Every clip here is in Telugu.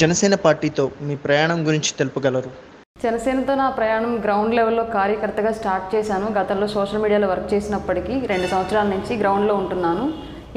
జనసేన పార్టీతో మీ ప్రయాణం గురించి తెలుపగలరు? జనసేనతో నా ప్రయాణం గ్రౌండ్ లెవెల్లో కార్యకర్తగా స్టార్ట్ చేశాను. గతంలో సోషల్ మీడియాలో వర్క్ చేసినప్పటికీ 2 సంవత్సరాల నుంచి గ్రౌండ్లో ఉంటున్నాను.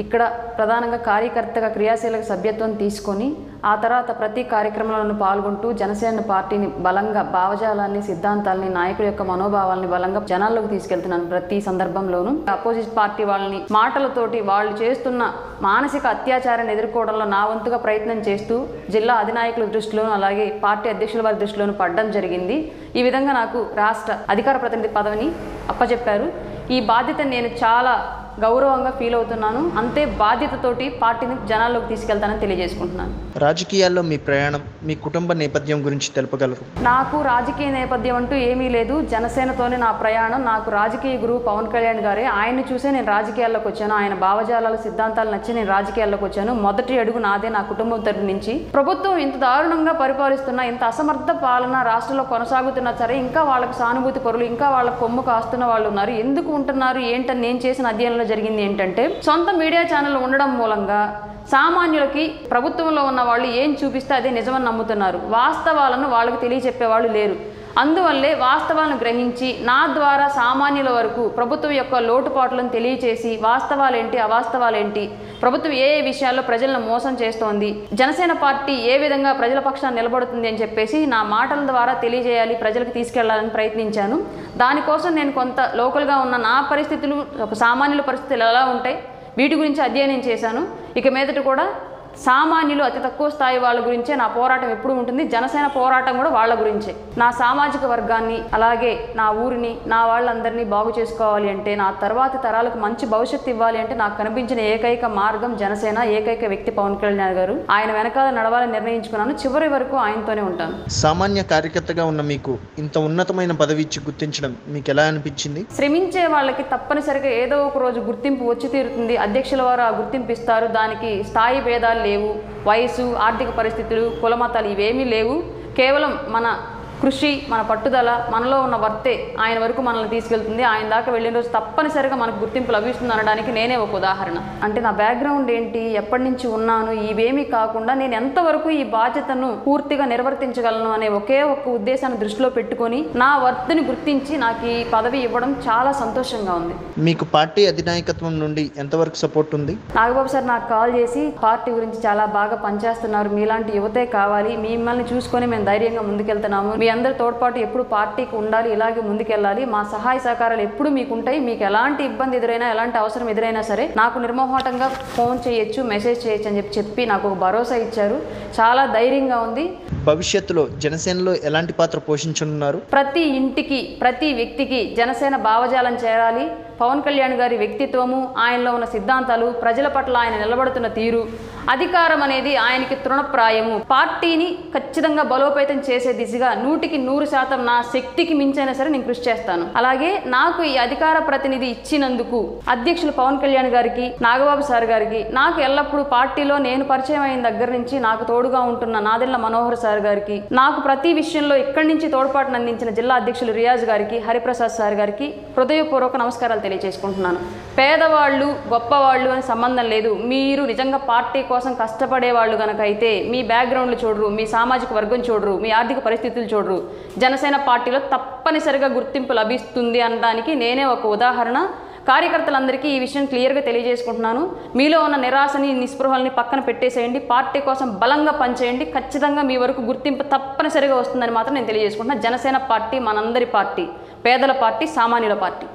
ఇక్కడ ప్రధానంగా కార్యకర్తగా క్రియాశీలక సభ్యత్వం తీసుకొని ఆ తర్వాత ప్రతి కార్యక్రమంలోనూ పాల్గొంటూ జనసేన పార్టీని బలంగా భావజాలాన్ని, సిద్ధాంతాలని, నాయకుల యొక్క మనోభావాలని బలంగా జనాల్లోకి తీసుకెళ్తున్నాను. ప్రతి సందర్భంలోనూ అపోజిట్ పార్టీ వాళ్ళని మాటలతోటి వాళ్ళు చేస్తున్న మానసిక అత్యాచారాన్ని ఎదుర్కోవడంలో నా వంతుగా ప్రయత్నం చేస్తూ జిల్లా అధినాయకుల దృష్టిలోనూ అలాగే పార్టీ అధ్యక్షుల వారి దృష్టిలోనూ పడడం జరిగింది. ఈ విధంగా నాకు రాష్ట్ర అధికార ప్రతినిధి పదవిని అప్పచెప్పారు. ఈ బాధ్యతను నేను చాలా గౌరవంగా ఫీల్ అవుతున్నాను. అంతే బాధ్యతతోటి పార్టీని జనాల్లోకి తీసుకెళ్తానని తెలియజేసుకుంటున్నాను. రాజకీయాల్లో మీ ప్రయాణం, మీ కుటుంబ నేపథ్యం గురించి తెలుపగలరు? నాకు రాజకీయ నేపథ్యం అంటూ ఏమీ లేదు. జనసేనతోనే నా ప్రయాణం. నాకు రాజకీయ గురువు పవన్ కళ్యాణ్ గారే. ఆయన్ని చూసే నేను రాజకీయాల్లోకి వచ్చాను. ఆయన భావజాలాలు, సిద్ధాంతాలు నచ్చి నేను రాజకీయాల్లోకి వచ్చాను. మొదటి అడుగు నాదే, నా కుటుంబం తరపు నుంచి. ప్రభుత్వం ఇంత దారుణంగా పరిపాలిస్తున్నా, ఇంత అసమర్థ పాలన రాష్ట్రంలో కొనసాగుతున్నా సరే ఇంకా వాళ్ళకి సానుభూతి పరులు, ఇంకా వాళ్ళ కొమ్ము కాస్తున్న వాళ్ళు ఉన్నారు. ఎందుకు ఉంటున్నారు ఏంటని నేను చేసిన అధ్యయనంలో జరిగింది ఏంటంటే, సొంత మీడియా ఛానల్ ఉండడం మూలంగా సామాన్యులకి ప్రభుత్వంలో ఉన్న వాళ్ళు ఏం చూపిస్తే అదే నిజమని నమ్ముతున్నారు. వాస్తవాలను వాళ్ళకి తెలియచెప్పేవాళ్ళు లేరు. అందువల్లే వాస్తవాలను గ్రహించి నా ద్వారా సామాన్యుల వరకు ప్రభుత్వం యొక్క లోటుపాట్లను తెలియచేసి వాస్తవాలేంటి, అవాస్తవాలేంటి, ప్రభుత్వం ఏ ఏ విషయాల్లో ప్రజలను మోసం చేస్తోంది, జనసేన పార్టీ ఏ విధంగా ప్రజల పక్షాన్ని నిలబడుతుంది అని చెప్పేసి నా మాటల ద్వారా తెలియజేయాలి, ప్రజలకు తీసుకెళ్లాలని ప్రయత్నించాను. దానికోసం నేను కొంత లోకల్గా ఉన్న నా పరిస్థితులు, ఒక సామాన్యుల పరిస్థితులు ఎలా ఉంటాయి వీటి గురించి అధ్యయనం చేశాను. ఇక మీదట కూడా సామాన్యులు, అతి తక్కువ స్థాయి వాళ్ళ గురించే నా పోరాటం ఎప్పుడు ఉంటుంది. జనసేన పోరాటం కూడా వాళ్ళ గురించే. నా సామాజిక వర్గాన్ని అలాగే నా ఊరిని, నా వాళ్ళందరినీ బాగు చేసుకోవాలి అంటే, నా తర్వాతి తరాలకు మంచి భవిష్యత్తు ఇవ్వాలి అంటే నాకు కనిపించిన ఏకైక మార్గం జనసేన, ఏకైక వ్యక్తి పవన్ కళ్యాణ్ గారు. ఆయన వెనకాల నడవాలని నిర్ణయించుకున్నాను. చివరి వరకు ఆయనతోనే ఉంటాను. సామాన్య కార్యకర్తగా ఉన్న మీకు ఇంత ఉన్నతమైన పదవి ఇచ్చి గుర్తించడం మీకు ఎలా అనిపించింది? శ్రమించే వాళ్ళకి తప్పనిసరిగా ఏదో ఒక రోజు గుర్తింపు వచ్చి తీరుతుంది. అధ్యక్షుల వారు ఆ గుర్తింపు ఇస్తారు. దానికి స్థాయి భేదాలు లేవు. వయసు, ఆర్థిక పరిస్థితులు, కులమతాలు ఇవేమీ లేవు. కేవలం మన కృషి, మన పట్టుదల, మనలో ఉన్న వర్తే ఆయన వరకు మనల్ని తీసుకెళ్తుంది. ఆయన దాకా వెళ్ళిన రోజు తప్పనిసరిగా మనకు గుర్తింపు లభిస్తుంది అనడానికి నేనే ఒక ఉదాహరణ. అంటే నా బ్యాక్గ్రౌండ్ ఏంటి, ఎప్పటి నుంచి ఉన్నాను, ఇవేమీ కాకుండా నేను ఎంతవరకు ఈ బాధ్యతను పూర్తిగా నిర్వర్తించగలను అనే ఒకే ఒక్క ఉద్దేశాన్ని దృష్టిలో పెట్టుకొని నా వర్త్ని గుర్తించి నాకు ఈ పదవి ఇవ్వడం చాలా సంతోషంగా ఉంది. మీకు పార్టీ అధినాయకత్వం నుండి ఎంతవరకు సపోర్ట్ ఉంది? నాగబాబు సార్ నాకు కాల్ చేసి పార్టీ గురించి చాలా బాగా పనిచేస్తున్నారు, మీలాంటి యువతే కావాలి, మిమ్మల్ని చూసుకొని మేము ధైర్యంగా ముందుకెళ్తున్నాము, మీ అందరి తోడ్పాటు ఎప్పుడు పార్టీకి ఉండాలి, ఇలాగే ముందుకెళ్ళాలి, మా సహాయ సహకారాలు ఎప్పుడు మీకు ఉంటాయి, మీకు ఎలాంటి ఇబ్బంది ఎదురైనా, ఎలాంటి అవసరం ఎదురైనా సరే నాకు నిర్మోహటంగా ఫోన్ చేయొచ్చు, మెసేజ్ చేయొచ్చు అని చెప్పి నాకు ఒక భరోసా ఇచ్చారు. చాలా ధైర్యంగా ఉంది. భవిష్యత్తులో జనసేనలో ఎలాంటి పాత్ర పోషించనున్నారు? ప్రతి ఇంటికి, ప్రతి వ్యక్తికి జనసేన భావజాలం చేరాలి. పవన్ కళ్యాణ్ గారి వ్యక్తిత్వము, ఆయనలో ఉన్న సిద్ధాంతాలు, ప్రజల పట్ల ఆయన నిలబడుతున్న తీరు, అధికారం అనేది ఆయనకి తృణప్రాయము. పార్టీని ఖచ్చితంగా బలోపేతం చేసే దిశగా 100% నా శక్తికి మించైనా సరే నేను కృషి చేస్తాను. అలాగే నాకు ఈ అధికార ప్రతినిధి ఇచ్చినందుకు అధ్యక్షులు పవన్ కళ్యాణ్ గారికి, నాగబాబు సార్ గారికి, నాకు ఎల్లప్పుడూ పార్టీలో నేను పరిచయం అయిన దగ్గర నుంచి నాకు తోడుగా ఉంటున్న నాదెళ్ల మనోహర్ సార్ గారికి, నాకు ప్రతి విషయంలో ఇక్కడి నుంచి తోడ్పాటును అందించిన జిల్లా అధ్యక్షులు రియాజ్ గారికి, హరిప్రసాద్ సార్ గారికి హృదయపూర్వక నమస్కారాలు తెలియజేసుకుంటున్నాను. పేదవాళ్ళు, గొప్పవాళ్ళు అని సంబంధం లేదు. మీరు నిజంగా పార్టీ కోసం కష్టపడే వాళ్ళు కనుక అయితే మీ బ్యాక్గ్రౌండ్లు చూడరు, మీ సామాజిక వర్గం చూడరు, మీ ఆర్థిక పరిస్థితులు చూడరు, జనసేన పార్టీలో తప్పనిసరిగా గుర్తింపు లభిస్తుంది అనడానికి నేనే ఒక ఉదాహరణ. కార్యకర్తలందరికీ ఈ విషయం క్లియర్గా తెలియజేసుకుంటున్నాను. మీలో ఉన్న నిరాశని, నిస్పృహల్ని పక్కన పెట్టేసేయండి. పార్టీ కోసం బలంగా పనిచేయండి. ఖచ్చితంగా మీ వరకు గుర్తింపు తప్పనిసరిగా వస్తుందని మాత్రం నేను తెలియజేసుకుంటున్నాను. జనసేన పార్టీ మనందరి పార్టీ, పేదల పార్టీ, సామాన్యుల పార్టీ.